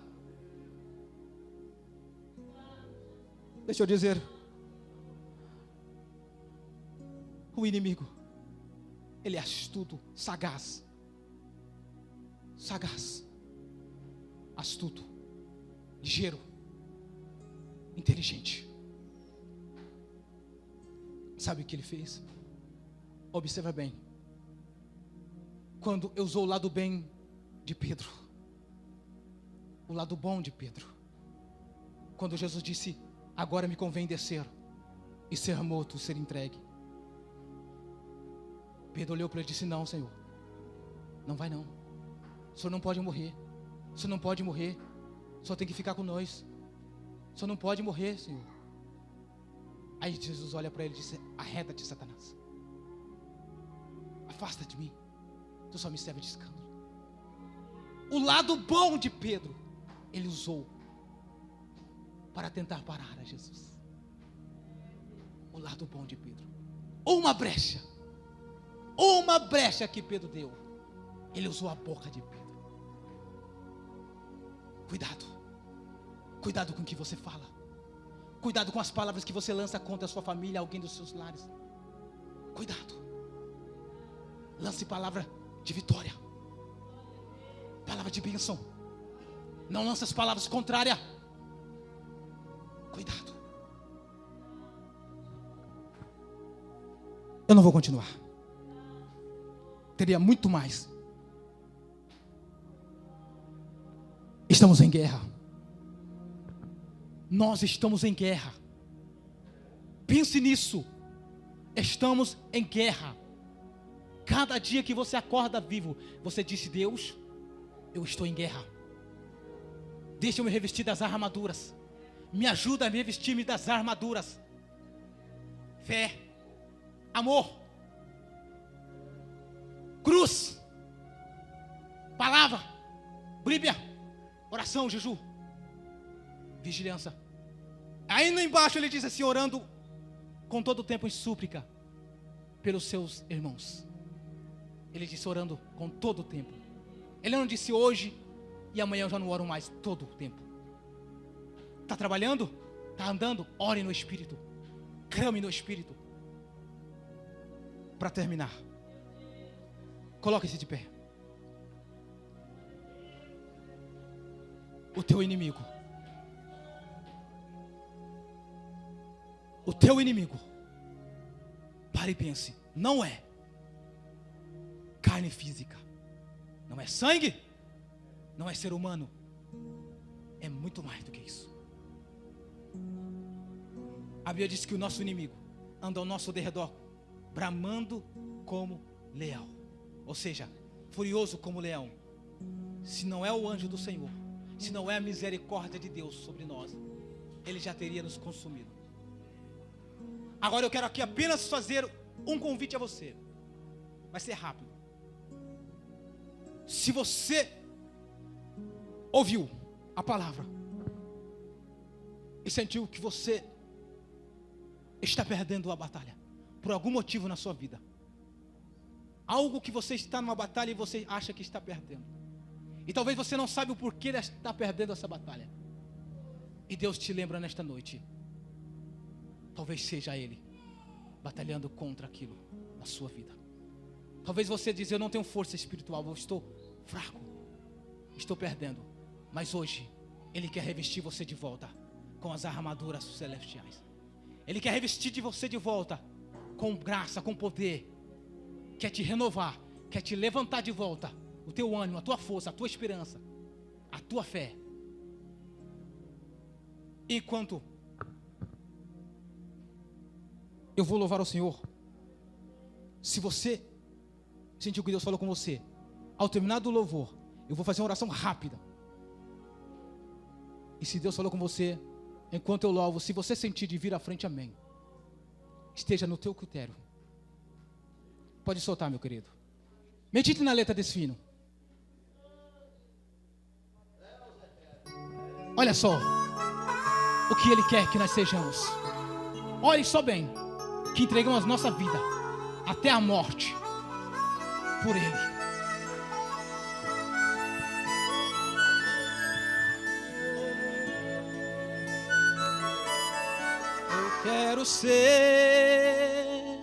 Deixa eu dizer, o inimigo, ele é astuto, sagaz, astuto, ligeiro, inteligente. Sabe o que ele fez? Observa bem. Quando eu usou o lado bem de Pedro, o lado bom de Pedro, quando Jesus disse, agora me convém descer e ser morto, ser entregue, Pedro olhou para ele e disse, não, Senhor, não vai não, o Senhor não pode morrer, o Senhor não pode morrer, o Senhor tem que ficar com nós, o Senhor não pode morrer, Senhor. Aí Jesus olha para ele e disse, arreda-te, Satanás, afasta de mim, tu só me serve de escândalo. O lado bom de Pedro, ele usou para tentar parar a Jesus. O lado bom de Pedro, uma brecha que Pedro deu, ele usou a boca de Pedro. Cuidado com o que você fala, cuidado com as palavras que você lança contra a sua família, alguém dos seus lares. Cuidado, lance palavra de vitória, palavra de bênção, não lance as palavras contrárias. Cuidado. Eu não vou continuar, teria muito mais. Estamos em guerra. Nós estamos em guerra. Pense nisso. Estamos em guerra. Cada dia que você acorda vivo, você diz: Deus, eu estou em guerra. Deixa eu me revestir das armaduras. Me ajuda a me revestir-me das armaduras. Fé, amor, cruz, palavra, Bíblia, oração, jejum, vigilância. Aí no embaixo ele diz assim: orando com todo o tempo em súplica pelos seus irmãos. Ele disse orando com todo o tempo. Ele não disse hoje e amanhã eu já não oro mais. Todo o tempo. Está trabalhando? Está andando? Ore no Espírito. Clame no Espírito. Para terminar, coloque-se de pé. O teu inimigo, pare e pense, não é carne física, não é sangue, não é ser humano, é muito mais do que isso. A Bíblia diz que o nosso inimigo anda ao nosso derredor, bramando como leão, ou seja, furioso como leão. Se não é o anjo do Senhor, se não é a misericórdia de Deus sobre nós, Ele já teria nos consumido. Agora eu quero aqui apenas fazer um convite a você. Vai ser rápido. Se você ouviu a palavra e sentiu que você está perdendo a batalha por algum motivo na sua vida, algo que você está numa batalha e você acha que está perdendo, e talvez você não sabe o porquê está perdendo essa batalha, e Deus te lembra nesta noite, talvez seja Ele batalhando contra aquilo na sua vida. Talvez você diz: eu não tenho força espiritual, eu estou fraco, estou perdendo. Mas hoje Ele quer revestir você de volta com as armaduras celestiais. Ele quer revestir de você de volta com graça, com poder. Quer te renovar, quer te levantar de volta o teu ânimo, a tua força, a tua esperança, a tua fé. Enquanto eu vou louvar ao Senhor, se você sentiu que Deus falou com você, ao terminar do louvor, eu vou fazer uma oração rápida. E se Deus falou com você, enquanto eu louvo, se você sentir de vir à frente, amém. Esteja no teu critério. Pode soltar, meu querido. Medite na letra desse hino. Olha só o que Ele quer que nós sejamos. Olhe só bem, que entregamos nossa vida até a morte por Ele. Eu quero ser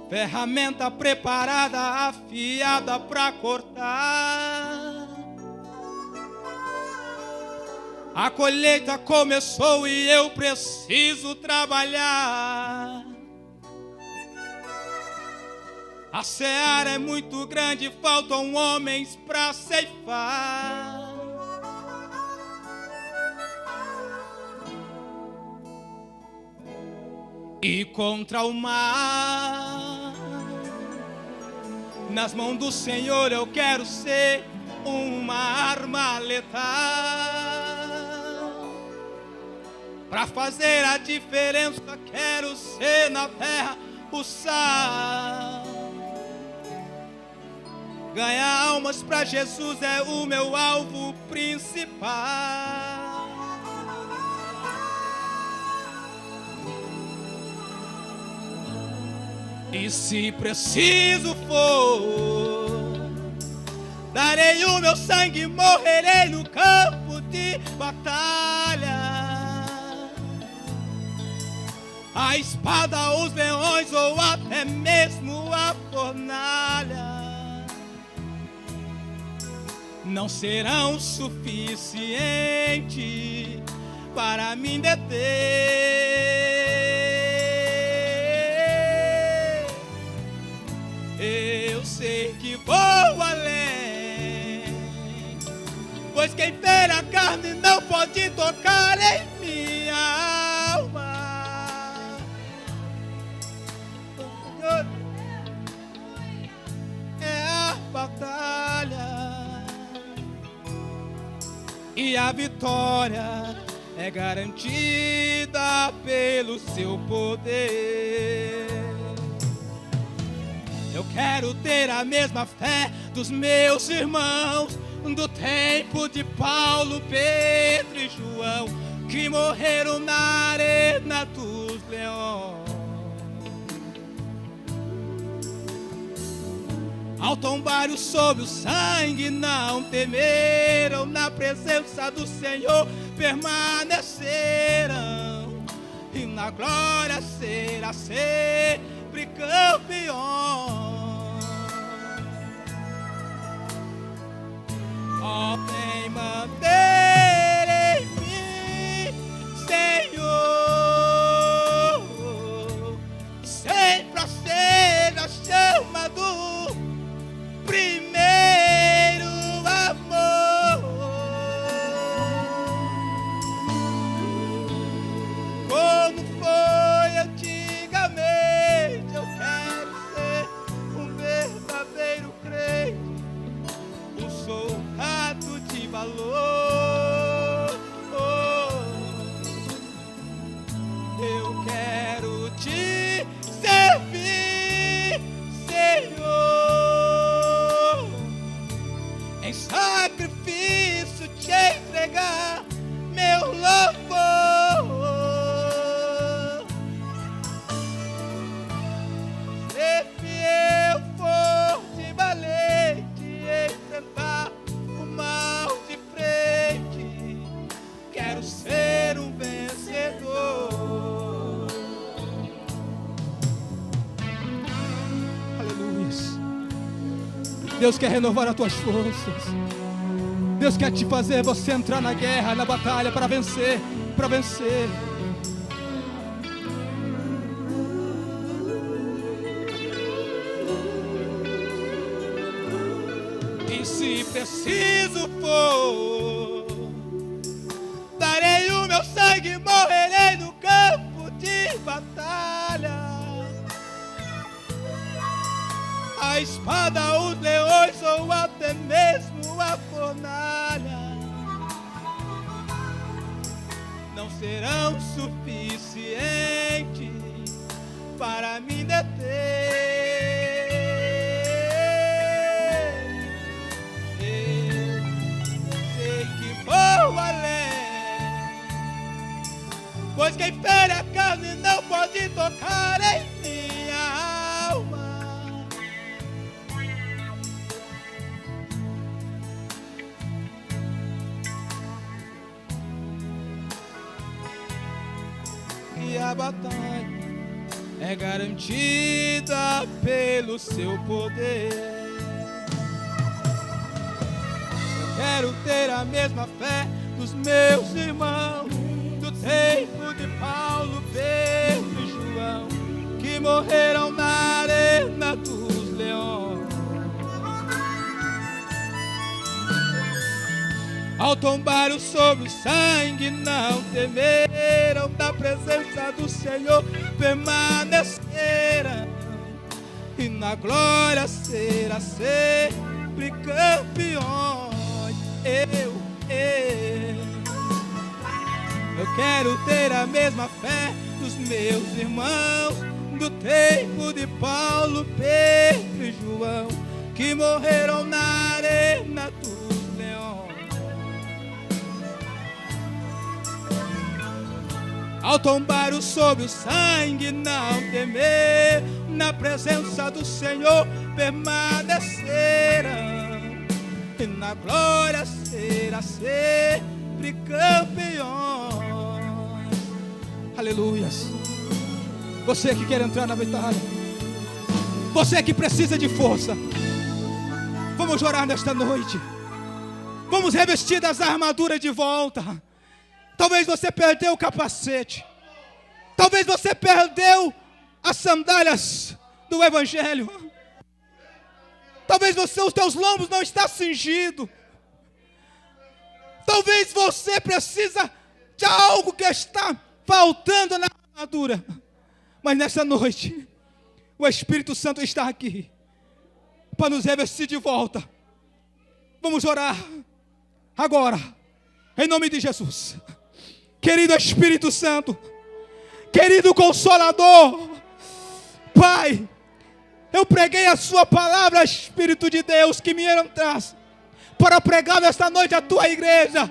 ferramenta preparada, afiada para cortar. A colheita começou e eu preciso trabalhar. A seara é muito grande, faltam homens para ceifar. E contra o mar, nas mãos do Senhor eu quero ser uma arma letal. Para fazer a diferença quero ser na terra o sal. Ganhar almas para Jesus é o meu alvo principal. E se preciso for, darei o meu sangue, morrerei no campo de batalha. A espada, os leões ou até mesmo a fornalha não serão suficientes para me deter. Eu sei que vou além, pois quem fere a carne não pode tocar em minha alma. minha vitória é garantida pelo seu poder. Eu quero ter a mesma fé dos meus irmãos do tempo de Paulo, Pedro e João, que morreram na arena dos leões. Ao tombarem sobre o sangue, não temeram, na presença do Senhor permaneceram, e na glória será sempre campeão. Ó, tem manter em mim, Senhor, sempre seja chamado primeiro amor. Como foi antigamente, eu quero ser um verdadeiro crente, um soldado de valor. Eu quero te servir, Senhor, em sacrifício te entregar meu louvor. Ser fiel, forte, valente, enfrentar o mal de frente. Quero ser um vencedor. Aleluia. Deus quer renovar as tuas forças. Deus quer te fazer você entrar na guerra, na batalha, para vencer, para vencer. E se preciso for, darei o meu sangue, morrerei no campo de batalha. A espada, os leões ou até mesmo a fornalha não serão suficientes para me deter. Eu sei que vou além, pois quem fere a carne não pode tocar em minha alma. E a batalha é garantida pelo seu poder. Eu quero ter a mesma fé dos meus irmãos do tempo de Paulo, Pedro e João, que morreram na arena dos leões. Ao tombarem sobre o sangue, não temeram, da presença do Senhor permaneceram, e na glória será sempre campeões. Eu quero ter a mesma fé dos meus irmãos do tempo de Paulo, Pedro e João, que morreram na arena dos leões. Ao tombarem sobre o sangue, não temer, na presença do Senhor permaneceram, e na glória será sempre campeões. Aleluias. Você que quer entrar na batalha, você que precisa de força, vamos orar nesta noite. Vamos revestir das armaduras de volta. Talvez você perdeu o capacete. Talvez você perdeu as sandálias do Evangelho. Talvez os teus lombos não estão cingidos. Talvez você precisa de algo que está faltando na armadura. Mas nessa noite, o Espírito Santo está aqui para nos revestir de volta. Vamos orar agora. Em nome de Jesus. Querido Espírito Santo, querido Consolador, Pai, eu preguei a sua palavra, Espírito de Deus, que me entrasse para pregar nesta noite a tua igreja,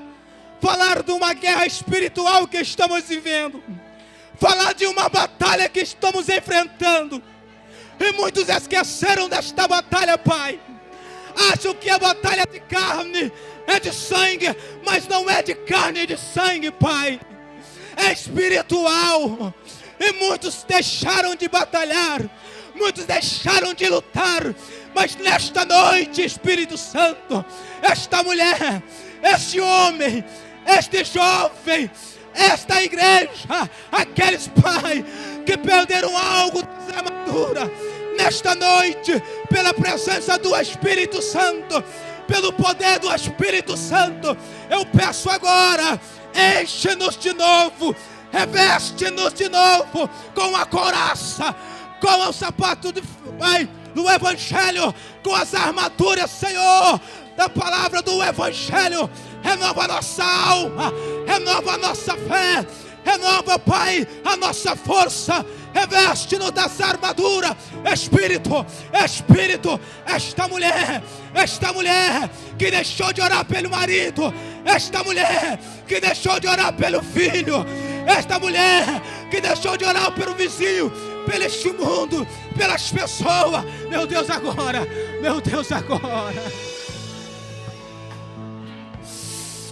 falar de uma guerra espiritual que estamos vivendo, falar de uma batalha que estamos enfrentando, e muitos esqueceram desta batalha, Pai. Acham que a batalha de carne é de sangue, mas não é de carne e de sangue, Pai. É espiritual. E muitos deixaram de batalhar, muitos deixaram de lutar. Mas nesta noite, Espírito Santo, esta mulher, este homem, este jovem, esta igreja, aqueles, Pai, que perderam algo da armadura, nesta noite, pela presença do Espírito Santo, pelo poder do Espírito Santo, eu peço agora, enche-nos de novo, reveste-nos de novo com a couraça, com o sapato Pai, do Evangelho, com as armaduras, Senhor, da palavra do Evangelho. Renova a nossa alma, renova a nossa fé, renova, Pai, a nossa força. Reveste-nos dessa armadura, Espírito, Espírito. Esta mulher que deixou de orar pelo marido, esta mulher que deixou de orar pelo filho, esta mulher que deixou de orar pelo vizinho, pelo este mundo, pelas pessoas, meu Deus, agora, meu Deus, agora.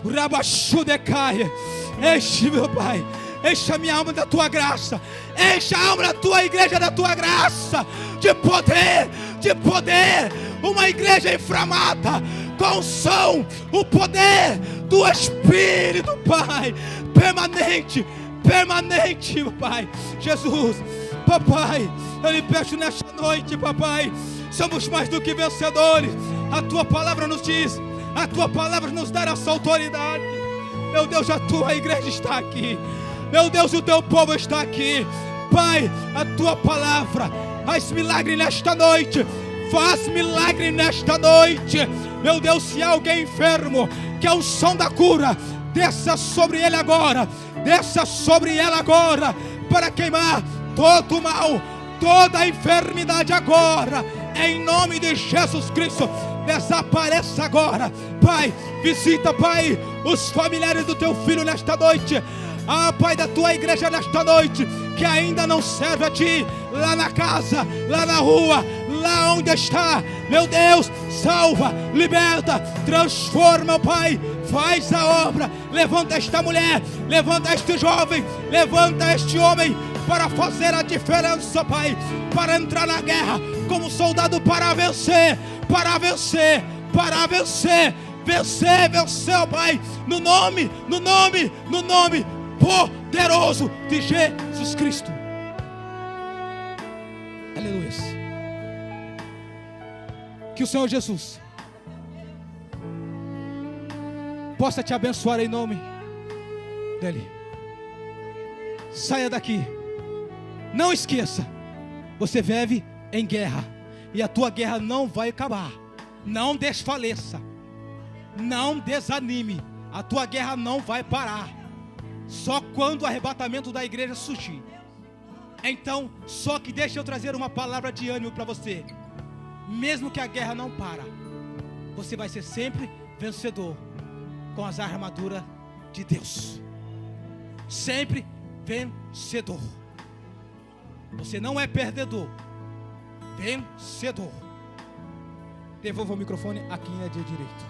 Rabachudecai, enche, meu Pai, enche a minha alma da tua graça, enche a alma da tua igreja da tua graça, de poder, uma igreja inflamada, com unção, o poder do Espírito, Pai, permanente, Pai, Jesus, Papai, eu lhe peço nesta noite, Papai, somos mais do que vencedores, a tua palavra nos diz, a tua palavra nos dá essa autoridade. Meu Deus, a tua igreja está aqui. Meu Deus, o teu povo está aqui. Pai, a tua palavra faz milagre nesta noite. Faz milagre nesta noite. Meu Deus, se há alguém enfermo, que é o som da cura, desça sobre ele agora. Desça sobre ela agora, para queimar todo o mal, toda a enfermidade agora. Em nome de Jesus Cristo, desapareça agora. Pai, visita, Pai, os familiares do teu filho nesta noite. Pai, da tua igreja nesta noite, que ainda não serve a ti, lá na casa, lá na rua, lá onde está. Meu Deus, salva, liberta, transforma, Pai, faz a obra. Levanta esta mulher, levanta este jovem, levanta este homem, para fazer a diferença, Pai, para entrar na guerra como soldado, para vencer, vencer, Pai, no nome poderoso de Jesus Cristo. Aleluia. Que o Senhor Jesus possa te abençoar em nome dele. Saia daqui. Não esqueça, você vive em guerra, e a tua guerra não vai acabar. Não desfaleça, não desanime, a tua guerra não vai parar. Só quando o arrebatamento da igreja surgir. Então, só que deixa eu trazer uma palavra de ânimo para você. Mesmo que a guerra não para, você vai ser sempre vencedor com as armaduras de Deus. Sempre vencedor. Você não é perdedor, vencedor. Devolva o microfone a quem é de direito.